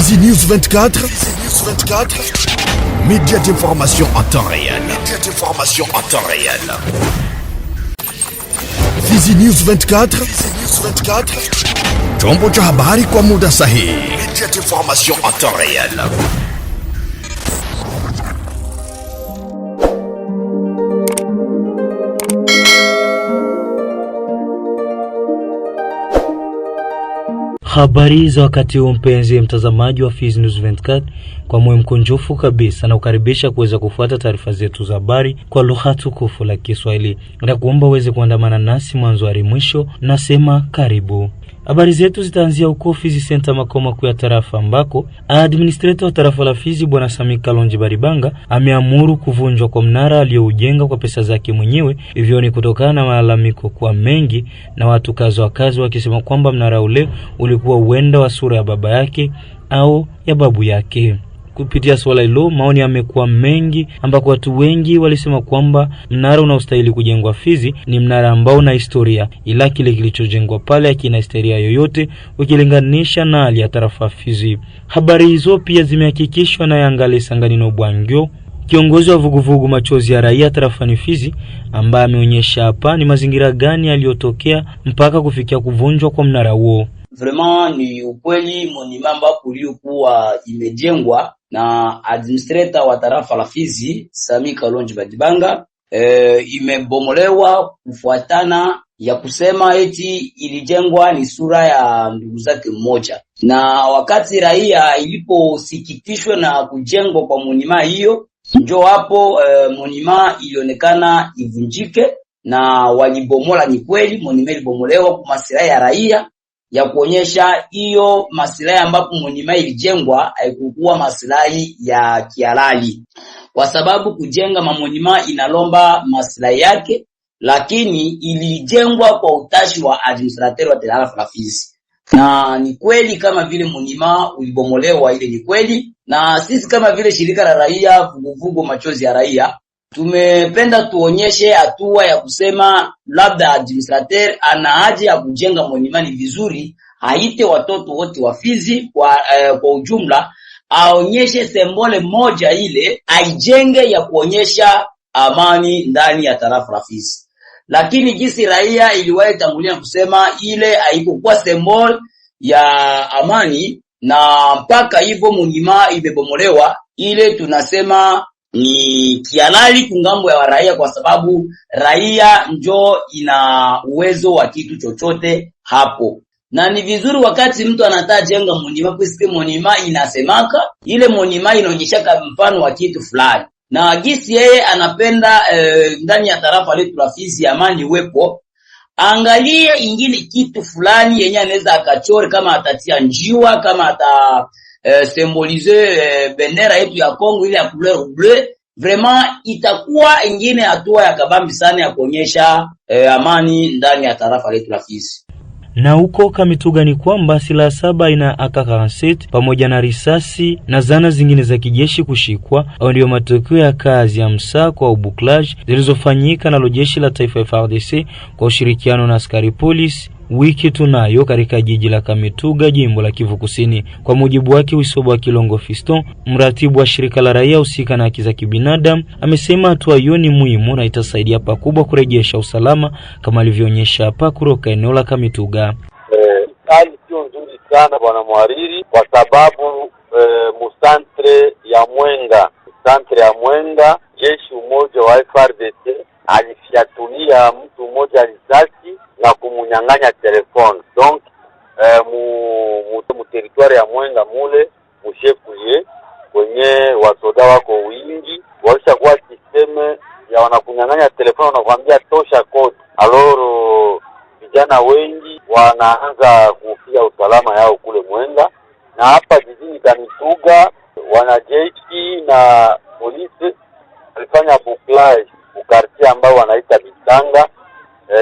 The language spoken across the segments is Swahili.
Fizi News 24. Fizi News 24. Média d'information en temps réel. Média d'information en temps réel. Fizi News 24. Fizi News 24. Chombo cha habari kwa muda sahihi. Média d'information en temps réel. Habari za wakati huu mpenzi mtazamaji wa Fizi News 24, kwa moyo mkunjufu kabisa na ukaribisha kuweza kufuata taarifa zetu za habari kwa lugha tukufu la Kiswahili. Na kuomba uweze kuandamana nasi mwanzo hadi mwisho, nasema karibu. Habari zetu zitaanzia huko Fizi Center makao makuu ya tarafa ambako administrator wa tarafa la Fizi Bwana Sami Kalonji Baribanga ameamuru kuvunjwa kwa mnara aliyoujenga kwa pesa zake mwenyewe. Hivyo ni kutokana na malalamiko kwa mengi na watu kazi wakisema kwamba mnara ule ulikuwa uenda wa sura ya baba yake au ya babu yake. Kupitia swala hilo maoni yamekuwa mengi, ambako watu wengi walisema kwamba mnara unaostahili kujengwa Fizi ni mnara ambao una historia, ila kile kilichojengwa pale hakina historia yoyote ukilinganisha na hali ya tarafa Fizi. Habari hizo pia zimehakikishwa na Yangale Sanganino Bwangyo, kiongozi wa vuguvugu Machozi ya Raia tarafani Fizi, ambaye ameonyesha hapa ni mazingira gani yaliyotokea mpaka kufikia kuvunjwa kwa mnara huo. Vraiment ni ukweli monimamba kuliokuwa imejengwa na administrator wa tarafa la Fizi Sami Kalonji Baribanga imebomolewa kufuatana ya kusema eti ilijengwa ni sura ya ndugu zake mmoja, na wakati raia iliposikitishwa na kujengwa kwa monima hiyo, ndio hapo monima ilionekana ivunjike na walibomola. Ni kweli monima ilibomolewa kwa maslahi ya raia, ya kuonyesha hiyo maslahi ambapo monima ilijengwa haikuwa maslahi ya kihalali, kwa sababu kujenga mamonima inalomba maslahi yake, lakini ilijengwa kwa utashi wa administrateur wa tarafa la Fizi. Na ni kweli kama vile monima ulibomolewa, ile ni kweli, na sisi kama vile shirika la raia vuguvugu Machozi ya Raia tumependa tuonyeshe hatua ya kusema labda administrateur ana haja ya kujenga monima ni vizuri, haite watoto wote wa Fizi kwa ujumla, aonyeshe sembole moja ile aijenge ya kuonyesha amani ndani ya tarafa la Fizi. Lakini jinsi raia iliwahi tangulia kusema ile haikuwa symbol ya amani, na mpaka hivyo monima imebomolewa, ile tunasema ni kihalali kungambo ya raia, kwa sababu raia njo ina uwezo wa kitu chochote hapo. Na ni vizuri wakati mtu anataka jenga monima, kwisikie monima inasemaka, ile monima inaonyesha mfano wa kitu fulani, na gisi yeye anapenda ndani ya tarafa letu la Fizi amani uwepo, angalie ingine kitu fulani yenye anaweza akachore, kama atatia njiwa, kama ata symbolize bendera yetu ya Kongo ile ya couleur bleu, vraiment itakuwa ingine hatua ya kabambi sana ya kuonyesha amani ndani ya tarafa letu la Fizi. Na huko Kamituga ni kwamba silaha 7 aina AK47 pamoja na risasi na zana zingine za kijeshi kushikwa, au ndio matokeo ya kazi ya msako au bouclage zilizofanyika na jeshi la taifa FARDC kwa ushirikiano na askari polisi wiki tunayo katika jiji la Kamituga, jimbo la Kivu Kusini. Kwa mujibu wake Wisobo wa Kilongo Fiston, mratibu wa shirika la raia husika na haki za kibinadamu, amesema hatua hiyo ni muhimu na itasaidia pakubwa kurejesha usalama kama alivyoonyesha hapa kutoka eneo la Kamituga. Hali sio nzuri sana bwana mhariri, kwa sababu musantre ya Mwenga jeshi umoja wa FARDC alifiatulia mtu mmoja risasi na kumunyang'anya telefone. Donc mu territoire ya Mwenga mule mushefulie kwenye wasoda wako wingi waisha kwa systeme ya wanakunyang'anya telefone, wanakuambia tosha code. Alors vijana wengi wanaanza kufia usalama yao kule Mwenga, na hapa jijini Kamituga wanajeshi na polisi walifanya bouclage ukartia ambao wanaita Bitanga,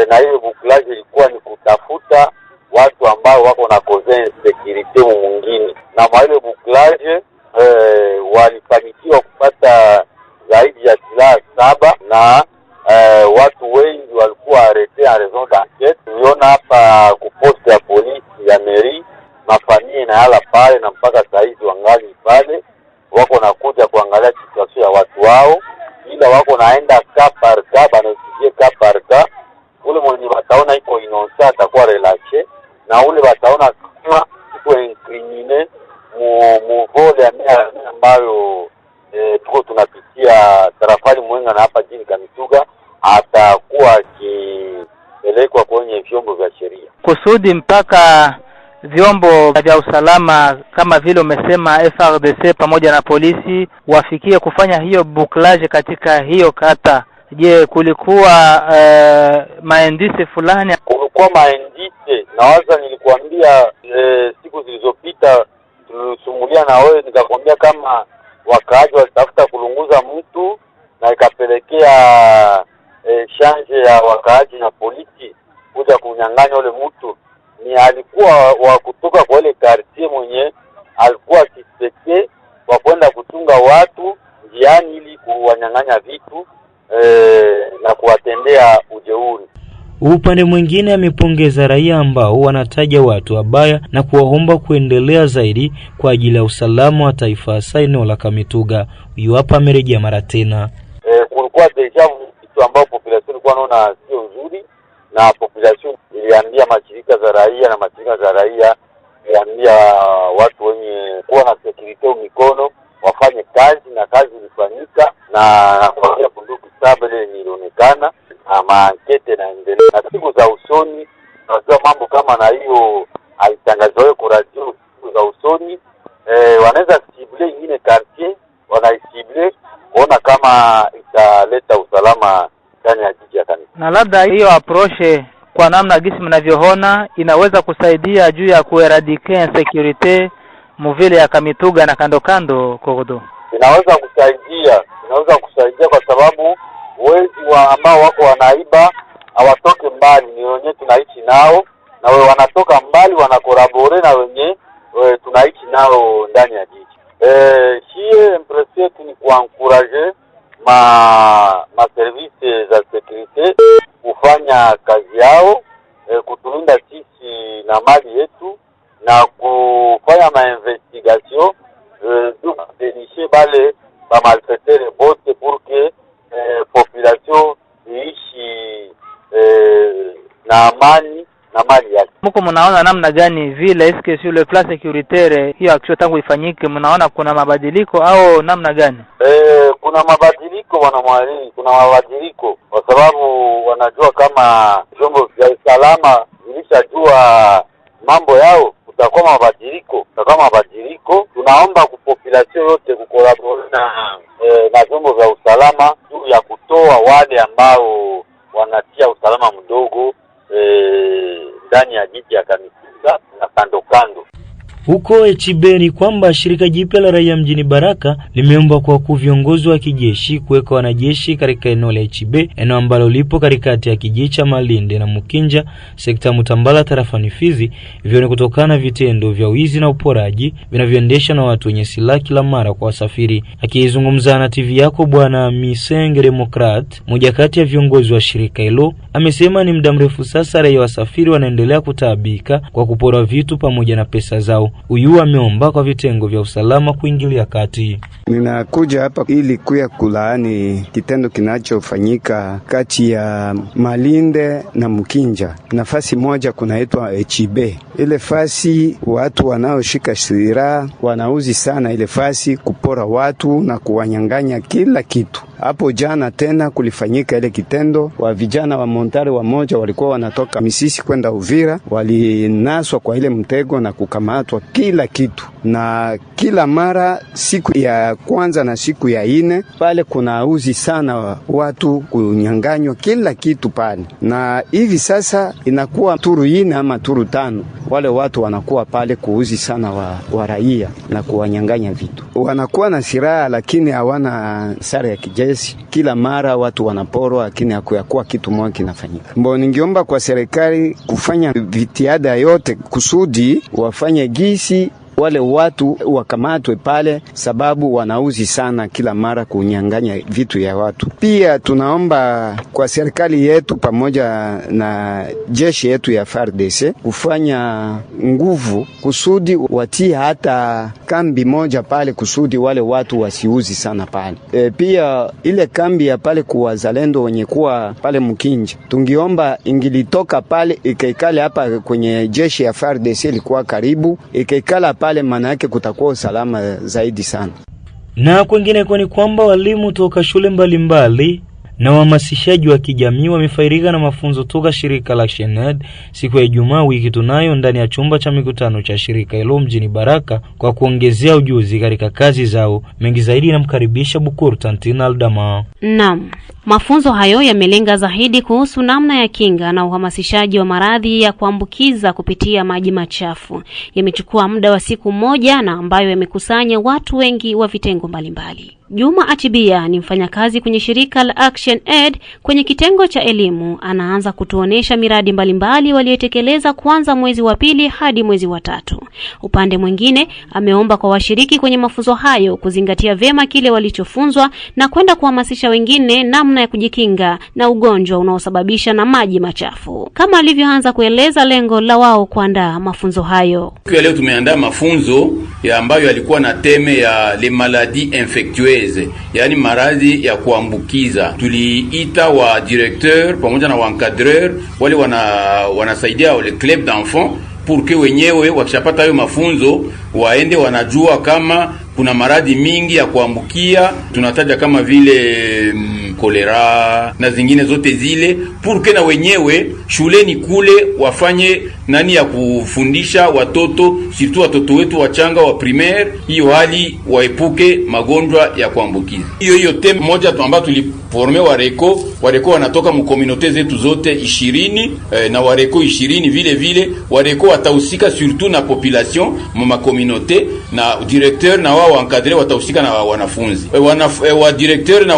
na hiyo bouclage ilikuwa ni kutafuta watu ambao wako na cause security mwingine, na kwa ile bouclage walifanikiwa kupata zaidi ya silaha 7 na watu wengi walikuwa arrete en raison d'enquête. Tuliona hapa kuposta ya polisi ya mairie mafanyie na hala pale na mpaka saizi wangali pale, wako nakuja kuangalia situation ya watu wao, ila wako naenda kaparka banasikie kaparka. Ule mwenye bataona iko inonsa atakuwa relaxe, na ule bataona kama iko incrimine mu vole ambayo tuko tunapitia tarafani Mwenga na hapa jini Kamituga, atakuwa akipelekwa kwenye vyombo vya sheria kusudi mpaka vyombo vya usalama kama vile umesema FRDC pamoja na polisi wafikie kufanya hiyo buklaje katika hiyo kata. Je, kulikuwa maendisi fulani? Kulikuwa maendisi, nawaza nilikuambia siku zilizopita tulisumulia na wewe, nikakwambia kama wakaaji walitafuta kulunguza mtu na ikapelekea shanje ya wakaaji na polisi kuja kunyang'anya ule mtu. Ni alikuwa wa kutoka kwa ile quartier mwenye alikuwa kispeke kwa kwenda kuchunga watu njiani ili kuwanyang'anya vitu na kuwatendea ujeuri. Upande mwingine amepongeza raia ambao wanataja watu wabaya na kuwaomba kuendelea zaidi kwa ajili ya usalama wa taifa hasa eneo la Kamituga. Huyu hapa amerejea mara tena. Kulikuwa deja kitu ambao population ilikuwa naona sio nzuri, na population iliambia mashirika za raia na mashirika za raia iliambia watu wenye kuwa na security mikono wafanye kazi, na kazi ilifanyika na kwa bunduki stabile ilionekana, maankete na endelea. Na siku za usoni tunajua mambo kama na hiyo haitangazwe kwa radio. Siku za usoni wanaweza sible ingine quartier, wanaisible kuona kama italeta usalama ndani ya jiji ya Kamituga. Na labda hiyo approach kwa namna gisi mnavyoona inaweza kusaidia juu ya kueradicate insecurity muvile ya Kamituga na kando kando kodo. Inaweza kusaidia kwa sababu wezi ambao wako wanaiba hawatoke mbali, ni wenyewe tunaishi nao, na wewe wanatoka mbali wanakorabore na wenyewe tunaishi nao ndani ya jiji. Shie impression ni kuencourager ma service za security kufanya kazi yao, kutulinda sisi na mali yetu na kufanya investigation dénicher bale ba malfaitere bote pour que population iishi na amani na mali yake. Mko mnaona namna gani vile eske sur le plan sécuritaire hiyo action tangu ifanyike, mnaona kuna mabadiliko au namna gani? Kuna mabadiliko bwana Mwalimu, kuna mabadiliko kwa sababu wanajua kama vyombo vya usalama vilishajua mambo yao, kutakuwa mabadiliko. Tunaomba population yote kukorabore na vyombo vya usalama juu ya kutoa wale ambao wanatia usalama mdogo ndani ya jiji ya Kamituga na kando. Huko Echibeni kwamba shirika jipya la raia mjini Baraka limeomba kwa viongozi wa kijeshi kuweka wanajeshi katika eneo la Echibe, eneo ambalo lipo katikati ya kijiji cha Malinde na Mukinja, sekta Mutambala tarafani Fizi. Hivyo ni kutokana na vitendo vya wizi na uporaji vinavyoendeshwa na watu wenye silaha kila mara kwa wasafiri. Akizungumza na TV yako bwana Misenge Democrat, mmoja kati ya viongozi wa shirika hilo, amesema ni muda mrefu sasa raia wasafiri wanaendelea kutaabika kwa kupora vitu pamoja na pesa zao. Huyu ameomba kwa vitengo vya usalama kuingilia kati. Ninakuja hapa ili kuya kulaani kitendo kinachofanyika kati ya Malinde na Mukinja. Nafasi moja kunaitwa Echibe. Ile fasi watu wanaoshika silaha wanauzi sana ile fasi, kupora watu na kuwanyang'anya kila kitu. Hapo jana tena kulifanyika ile kitendo, wa vijana wa Montare wamoja walikuwa wanatoka Misisi kwenda Uvira, walinaswa kwa ile mtego na kukamatwa kila kitu. Na kila mara siku ya kwanza na siku ya ine pale kuna uzi sana watu kunyanganywa kila kitu pale. Na hivi sasa inakuwa turu ine ama turu tano wale watu wanakuwa pale kuuzi sana wa raia na kuwanyanganya vitu. Wanakuwa na silaha lakini hawana sare ya kijeshi. Kila mara watu wanaporwa lakini hakuyakuwa kitu moja kinafanyika. Mbona ningeomba kwa serikali kufanya vitiada yote kusudi wafanye gisi wale watu wakamatwe pale, sababu wanauzi sana kila mara kunyang'anya vitu ya watu. Pia tunaomba kwa serikali yetu pamoja na jeshi yetu ya FARDC kufanya nguvu kusudi watie hata kambi moja pale kusudi wale watu wasiuzi sana pale. Pia ile kambi ya pale kwa wazalendo wenye kuwa pale Mkinja, tungiomba ingilitoka pale ikaikale hapa kwenye jeshi ya FARDC ilikuwa karibu, ikaikala pale, maana yake kutakuwa usalama zaidi sana. Na kwingine ni kwamba walimu toka shule mbalimbali na wahamasishaji wa kijamii wamefaidika na mafunzo toka shirika la ActionAid siku ya Ijumaa wiki tunayo ndani ya chumba cha mikutano cha shirika hilo mjini Baraka kwa kuongezea ujuzi katika kazi zao. Mengi zaidi namkaribisha Bukuru Tantina Aldama. Naam. Mafunzo hayo yamelenga zaidi kuhusu namna ya kinga na uhamasishaji wa maradhi ya kuambukiza kupitia maji machafu. Yamechukua muda wa siku moja na ambayo yamekusanya watu wengi wa vitengo mbalimbali. Juma Atibia ni mfanyakazi kwenye shirika la ActionAid kwenye kitengo cha elimu. Anaanza kutuonesha miradi mbalimbali waliotekeleza kuanza mwezi wa pili hadi mwezi wa 3. Upande mwingine ameomba kwa washiriki kwenye mafunzo hayo kuzingatia vema kile walichofunzwa na kwenda kuhamasisha wengine namna ya kujikinga na ugonjwa unaosababisha na maji machafu. Kama alivyoanza kueleza lengo la wao kuandaa mafunzo hayo. Kwa leo tumeandaa mafunzo ya ambayo yalikuwa na teme ya les maladies infectieuses, yani maradhi ya kuambukiza. Tuliita wa directeur pamoja na encadreur wale wanasaidia le club d'enfants pour que wenyewe wakishapata hayo mafunzo waende wanajua kama kuna maradhi mingi ya kuambukia, tunataja kama vile kolera na zingine zote zile, pour que na wenyewe shuleni kule wafanye nani ya kufundisha watoto, surtout watoto wetu wachanga wa primaire, hiyo hali waepuke magonjwa ya kuambukiza. Hiyo teme moja tu ambayo tuliforme wareko wanatoka mu communauté zetu zote 20 na wareko 20 vile wareko watahusika surtout na population mu communauté, na directeur na wao encadré watahusika na wanafunzi. Wa directeur na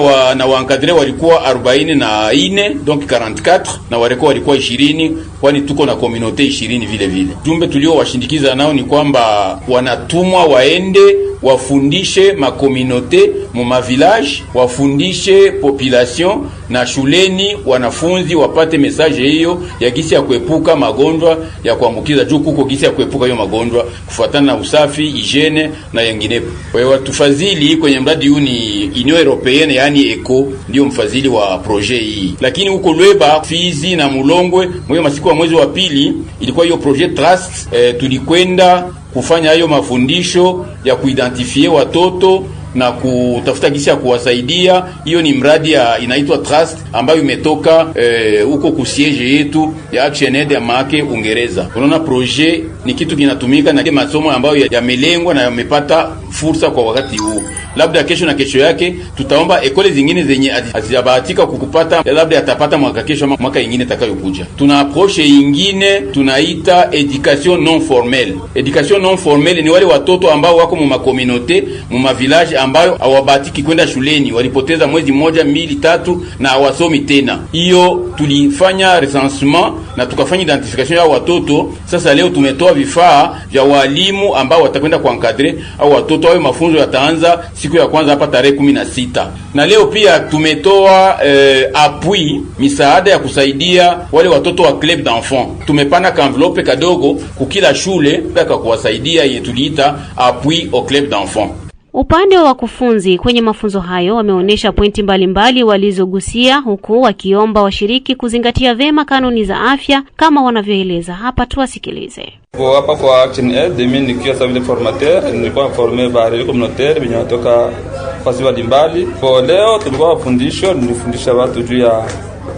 encadré walikuwa 44 donc 44 na wareko walikuwa 20, kwani tuko na communauté 20 vile. Jumbe tulio washindikiza nao ni kwamba wanatumwa waende wafundishe ma communauté mu village, wafundishe population na shuleni, wanafunzi wapate message hiyo ya gisi ya kuepuka magonjwa ya kuambukiza, juu kuko gisi ya kuepuka hiyo magonjwa kufuatana na usafi, hygiene na yenginepo. Kwa hiyo watufadhili kwenye mradi huu ni Union Européenne, yani ECO ndio mfadhili wa projet hii. Lakini huko Lweba, Fizi na Mulongwe masiku wa mwezi wa pili ilikuwa hiyo projet Trust, tulikwenda kufanya hayo mafundisho ya kuidentifie watoto na kutafuta gisi ya kuwasaidia. Hiyo ni mradi inaitwa Trust ambayo imetoka huko kusiege yetu ya ActionAid ya Make Uingereza. Unaona projet ni kitu kinatumika na masomo ambayo yamelengwa na yamepata fursa kwa wakati huu. Labda kesho na kesho yake tutaomba ekole zingine zenye hazijabahatika kukupata, labda atapata mwaka kesho mwaka ingine itakayokuja. Tuna approche ingine tunaita education non formelle. Education non formelle ni wale watoto ambao wako mu communauté, mu village ambayo hawabahatiki kwenda shuleni, walipoteza mwezi 1, 2, 3 na hawasomi tena. Hiyo tulifanya recensement na tukafanya identification ya watoto. Sasa leo tumetoa vifaa vya walimu ambao watakwenda kuencadrer au watoto wao. Mafunzo yataanza siku ya kwanza hapa tarehe 16. Na leo pia tumetoa appui, misaada ya kusaidia wale watoto wa club d'enfants. Tumepana envelope kadogo kukila shule kwa kuwasaidia, yetuliita appui au club d'enfants. Upande wa wakufunzi kwenye mafunzo hayo wameonyesha pointi mbalimbali walizogusia, huku wakiomba washiriki kuzingatia vema kanuni za afya kama wanavyoeleza hapa. Tuwasikilize. Hapa kwa ActionAid mimi nikiwa sawa vile formateur, nilikuwa formé bari communautaire wenye kutoka fasi mbalimbali. Kwa leo tulikuwa wafundisho, nilifundisha watu juu ya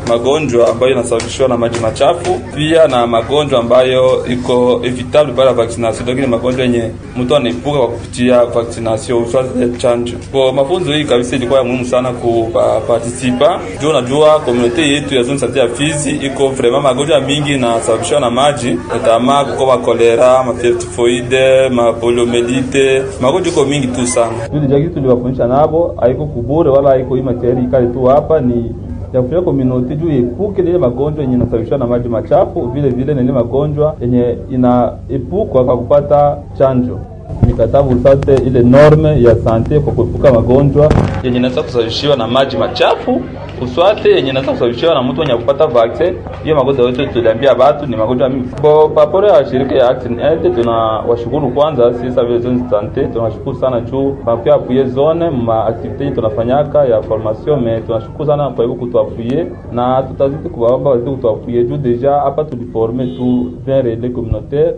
magonjwa ambayo yanasababishwa na maji machafu, pia na magonjwa ambayo iko evitable baada ya vaccination, lakini magonjwa yenye mtu anaepuka kwa kupitia vaccination au chanjo. Kwa mafunzo hii kabisa ilikuwa muhimu sana kwa participa. Juu unajua community yetu ya zone santé ya Fizi iko vraiment magonjwa mingi yanasababishwa na maji, kama kwa kolera, mafièvre typhoïde, poliomyélite, magonjwa iko mingi tu sana. Ndio jagi tuliwafundisha nabo, haiko kubure wala haiko hii material kali tu, hapa ni ya kufanya community juu epuke ile magonjwa yenye yanasababishwa na maji machafu, vile na ile magonjwa yenye inaepukwa kwa kupata chanjo. mikatabu sasa ile norme ya sante kwa kuepuka magonjwa yenye inaweza kusababishwa na maji machafu, uswate yenye inaweza kusababishwa na mtu mwenye kupata vaccine. Hiyo magonjwa yote tuliambia watu ni magonjwa mingi. Papore ya shirika ya Action Aid tunawashukuru kwanza sisi vile zone sante, tunashukuru sana juu kwa apuye zone ma activity tunafanyaka ya formation, mais tunashukuru sana kwa hivyo kutuapuye na tutazidi kuwaomba wazidi kutuapuye juu deja hapa tuliforme tu 20 relais communautaires.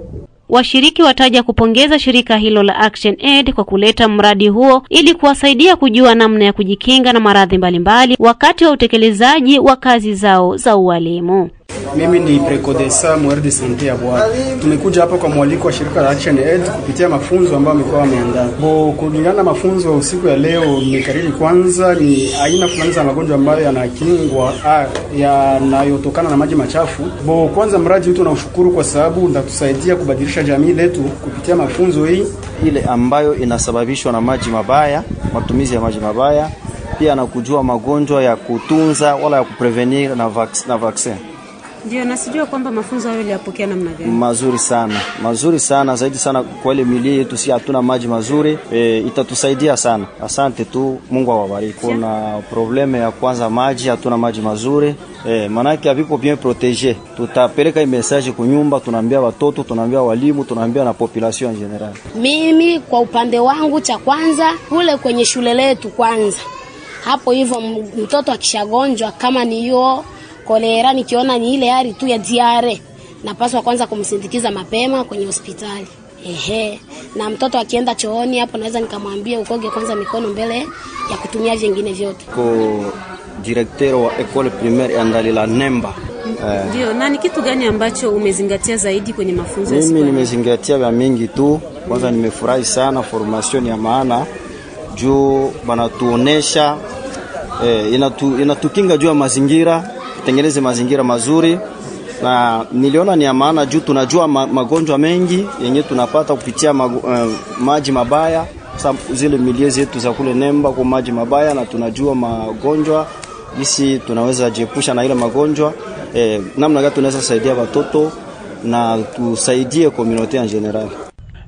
Washiriki wataja kupongeza shirika hilo la Action Aid kwa kuleta mradi huo ili kuwasaidia kujua namna ya kujikinga na maradhi mbalimbali wakati wa utekelezaji wa kazi zao za ualimu. Mimi ni Prekodesa Mwere de Sante ya Bwana. Tumekuja hapa kwa mwaliko wa shirika la Action Aid kupitia mafunzo ambayo mikoa wameandaa. Kulingana na mafunzo usiku ya leo nikariri kwanza ni aina fulani za magonjwa ambayo yanakingwa yanayotokana na maji machafu. Kwanza mradi huu tunaushukuru kwa sababu utatusaidia kubadilisha jamii letu kupitia mafunzo hii ile ambayo inasababishwa na maji mabaya, matumizi ya maji mabaya, pia na kujua magonjwa ya kutunza wala ya kuprevenir na vaccine. Ndio, nasijua kwamba mafunzo hayo yalipokea namna gani. Mazuri sana zaidi sana kwa ile milie yetu, si hatuna maji mazuri, itatusaidia sana. Asante tu, Mungu awabariki. Kuna probleme ya kwanza maji, hatuna maji mazuri, manake haviko bien protege. Tutapeleka message kunyumba, tunaambia watoto, tunaambia walimu, tunaambia na population en general. Mimi kwa upande wangu cha kwanza kule kwenye shule letu kwanza. Hapo hivyo mtoto akishagonjwa kama ni hiyo kolera, nikiona ni ile hali tu ya diare, napaswa kwanza kumsindikiza mapema kwenye hospitali. Na mtoto akienda chooni hapo naweza nikamwambia ukoge kwanza mikono mbele ya kutumia vingine vyote. Directeur wa école primaire Andalila Nemba. Ndio, na ni kitu gani ambacho umezingatia zaidi kwenye mafunzo ya siku? Mimi nimezingatia vya mingi tu. Kwanza nimefurahi sana formation ya maana juu banatuonesha inatukinga juu ya mazingira, tengeneze mazingira mazuri, na niliona ni ya maana juu tunajua magonjwa mengi yenye tunapata kupitia maji mabaya. Zile milie zetu za kule Nemba kwa maji mabaya, na tunajua magonjwa jinsi tunaweza jiepusha na ile magonjwa, namna gani tunaweza saidia watoto na tusaidie community en general.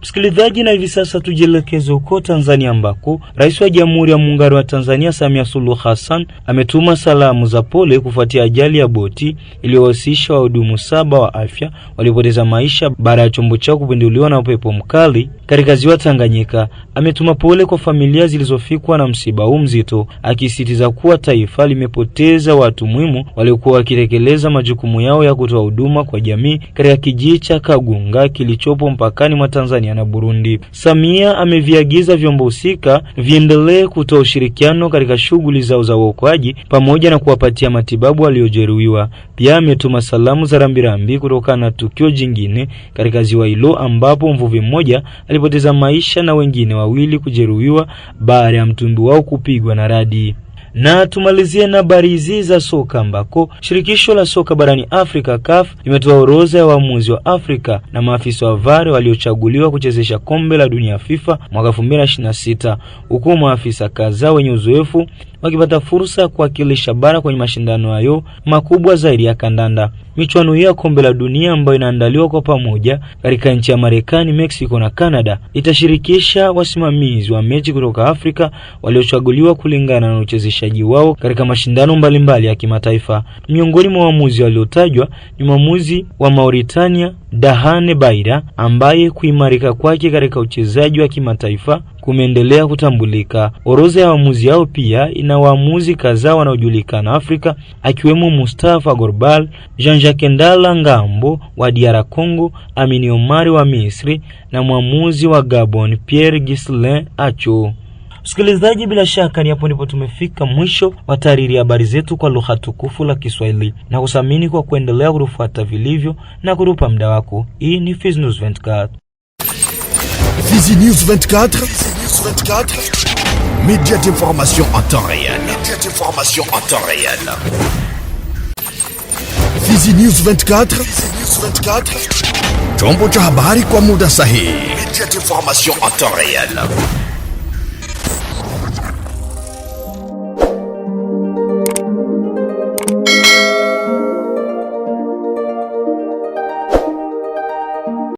Msikilizaji, na hivi sasa tujielekeze huko Tanzania ambako Rais wa Jamhuri ya Muungano wa Tanzania Samia Suluhu Hassan ametuma salamu za pole kufuatia ajali ya boti iliyohusisha wahudumu 7 wa afya walipoteza maisha baada ya chombo chao kupinduliwa na upepo mkali katika ziwa Tanganyika. Ametuma pole kwa familia zilizofikwa na msiba huu mzito, akisisitiza kuwa taifa limepoteza watu muhimu waliokuwa wakitekeleza majukumu yao ya kutoa huduma kwa jamii katika kijiji cha Kagunga kilichopo mpakani mwa Tanzania na Burundi. Samia ameviagiza vyombo husika viendelee kutoa ushirikiano katika shughuli zao za uokoaji pamoja na kuwapatia matibabu waliojeruhiwa. Pia ametuma salamu za rambirambi kutokana na tukio jingine katika ziwa hilo ambapo mvuvi mmoja alipoteza maisha na wengine 2 kujeruhiwa baada ya mtumbwi wao kupigwa na radi. Na tumalizie na habari hizi za soka ambako shirikisho la soka barani Afrika CAF limetoa orodha ya waamuzi wa Afrika na maafisa wa VAR waliochaguliwa kuchezesha kombe la dunia FIFA mwaka 2026, huku maafisa kadhaa wenye uzoefu wakipata fursa kuwakilisha bara kwenye mashindano hayo makubwa zaidi ya kandanda. Michuano ya kombe la dunia ambayo inaandaliwa kwa pamoja katika nchi ya Marekani, Mexico na Canada itashirikisha wasimamizi wa mechi kutoka Afrika waliochaguliwa kulingana na uchezeshaji wao katika mashindano mbalimbali ya kimataifa. Miongoni mwa waamuzi waliotajwa ni mwamuzi wa Mauritania Dahane Baira, ambaye kuimarika kwake katika uchezaji wa kimataifa kumeendelea kutambulika. Orodha ya waamuzi hao pia ina waamuzi kadhaa wanaojulikana Afrika, akiwemo Mustafa Gorbal, Jean-Jacques Ndala Ngambo wa DR Congo, Amini Omari wa Misri na mwamuzi wa Gabon Pierre Ghislain Acho. Msikilizaji, bila shaka ni hapo ndipo tumefika mwisho wa taarifa habari zetu kwa lugha tukufu la Kiswahili, na kusamini kwa kuendelea kutufuata vilivyo na kutupa muda wako. Hii ni Fizi News 24. Fizi News 24, média d'information en temps réel. Fizi News 24, chombo cha habari kwa muda sahihi. Média d'information en temps réel.